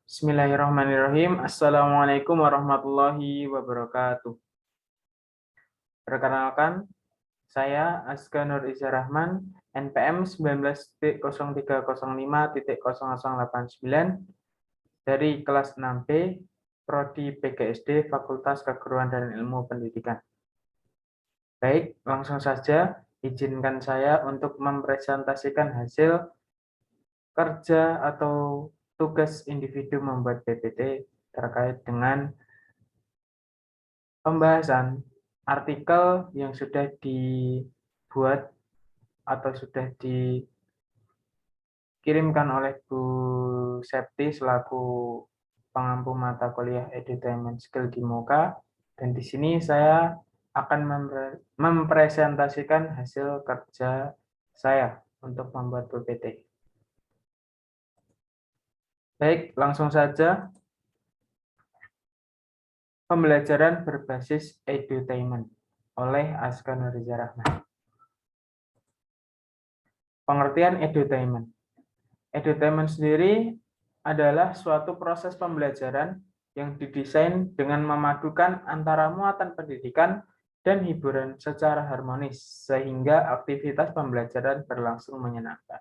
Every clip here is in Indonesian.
Bismillahirrahmanirrahim. Assalamualaikum warahmatullahi wabarakatuh. Perkenalkan, saya Azka Nur Iza Rahman, NPM 19.0305.0089 dari kelas 6B, Prodi PGSD, Fakultas Keguruan dan Ilmu Pendidikan. Baik, langsung saja izinkan saya untuk mempresentasikan hasil kerja atau tugas individu membuat PPT terkait dengan pembahasan artikel yang sudah dibuat atau sudah dikirimkan oleh Bu Septi selaku pengampu mata kuliah Edutainment Skill di MOKA, dan di sini saya akan mempresentasikan hasil kerja saya untuk membuat PPT. Baik, langsung saja. Pembelajaran berbasis edutainment oleh Azka Nuriza Rahman. Pengertian edutainment. Edutainment sendiri adalah suatu proses pembelajaran yang didesain dengan memadukan antara muatan pendidikan dan hiburan secara harmonis, sehingga aktivitas pembelajaran berlangsung menyenangkan.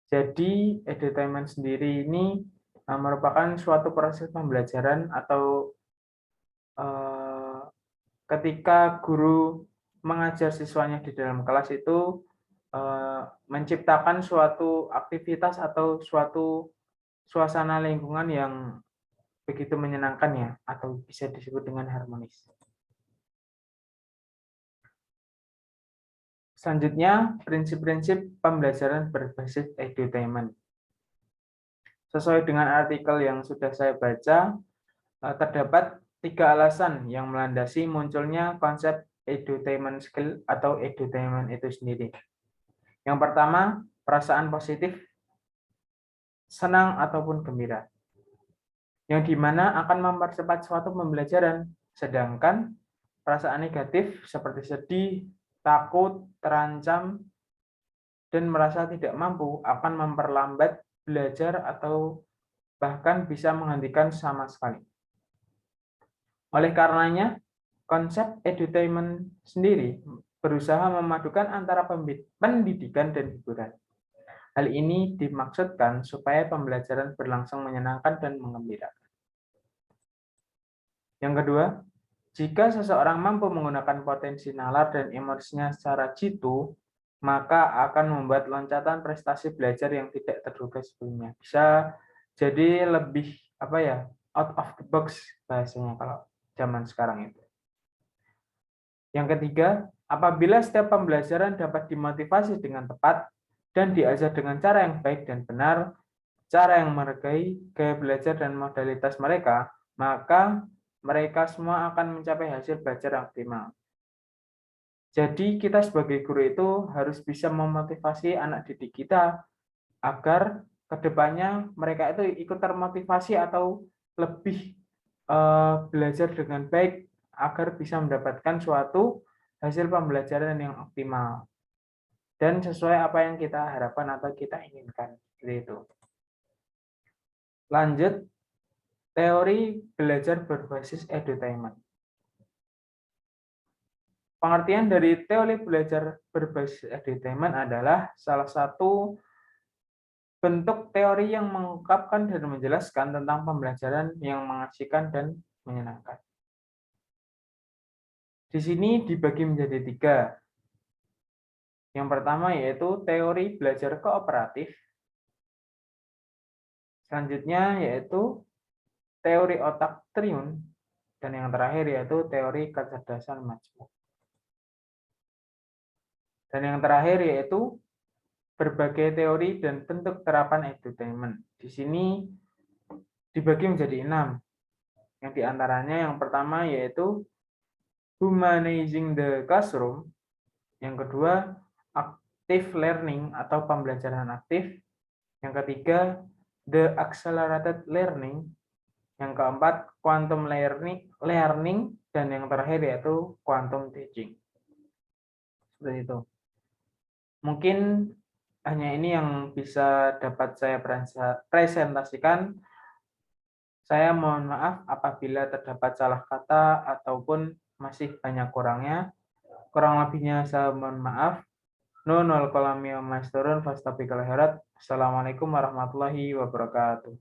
Jadi, edutainment sendiri ini merupakan suatu proses pembelajaran atau ketika guru mengajar siswanya di dalam kelas itu menciptakan suatu aktivitas atau suatu suasana lingkungan yang begitu menyenangkan ya, atau bisa disebut dengan harmonis. Selanjutnya, prinsip-prinsip pembelajaran berbasis edutainment. Sesuai dengan artikel yang sudah saya baca, terdapat 3 alasan yang melandasi munculnya konsep edutainment skill atau edutainment itu sendiri. Yang pertama, perasaan positif, senang ataupun gembira, yang dimana akan mempercepat suatu pembelajaran, sedangkan perasaan negatif seperti sedih, takut, terancam, dan merasa tidak mampu akan memperlambat belajar atau bahkan bisa menghentikan sama sekali. Oleh karenanya, konsep edutainment sendiri berusaha memadukan antara pendidikan dan hiburan. Hal ini dimaksudkan supaya pembelajaran berlangsung menyenangkan dan menggembirakan. Yang kedua, jika seseorang mampu menggunakan potensi nalar dan emosinya secara jitu, maka akan membuat loncatan prestasi belajar yang tidak terduga sebelumnya. Bisa jadi lebih out of the box bahasanya kalau zaman sekarang itu. Yang ketiga, apabila setiap pembelajaran dapat dimotivasi dengan tepat dan diajar dengan cara yang baik dan benar, cara yang menghargai gaya belajar dan modalitas mereka, maka mereka semua akan mencapai hasil belajar yang optimal. Jadi kita sebagai guru itu harus bisa memotivasi anak didik kita agar kedepannya mereka itu ikut termotivasi atau lebih belajar dengan baik agar bisa mendapatkan suatu hasil pembelajaran yang optimal dan sesuai apa yang kita harapkan atau kita inginkan. Seperti itu. Lanjut, teori belajar berbasis edutainment. Pengertian dari teori belajar berbasis edutainment adalah salah satu bentuk teori yang mengungkapkan dan menjelaskan tentang pembelajaran yang mengasihkan dan menyenangkan. Di sini dibagi menjadi 3. Yang pertama yaitu teori belajar kooperatif. Selanjutnya yaitu teori otak triun. Dan yang terakhir yaitu teori kecerdasan majmuk. Dan yang terakhir yaitu berbagai teori dan bentuk terapan edutainment. Di sini dibagi menjadi 6. Yang diantaranya yang pertama yaitu humanizing the classroom. Yang kedua, active learning atau pembelajaran aktif. Yang ketiga, the accelerated learning. Yang keempat, quantum learning. Dan yang terakhir yaitu quantum teaching. Seperti itu. Mungkin hanya ini yang bisa dapat saya presentasikan. Saya mohon maaf apabila terdapat salah kata ataupun masih banyak kurangnya. Kurang lebihnya saya mohon maaf. Nunul kolami wa maisturun fastabikal khairat. Assalamualaikum warahmatullahi wabarakatuh.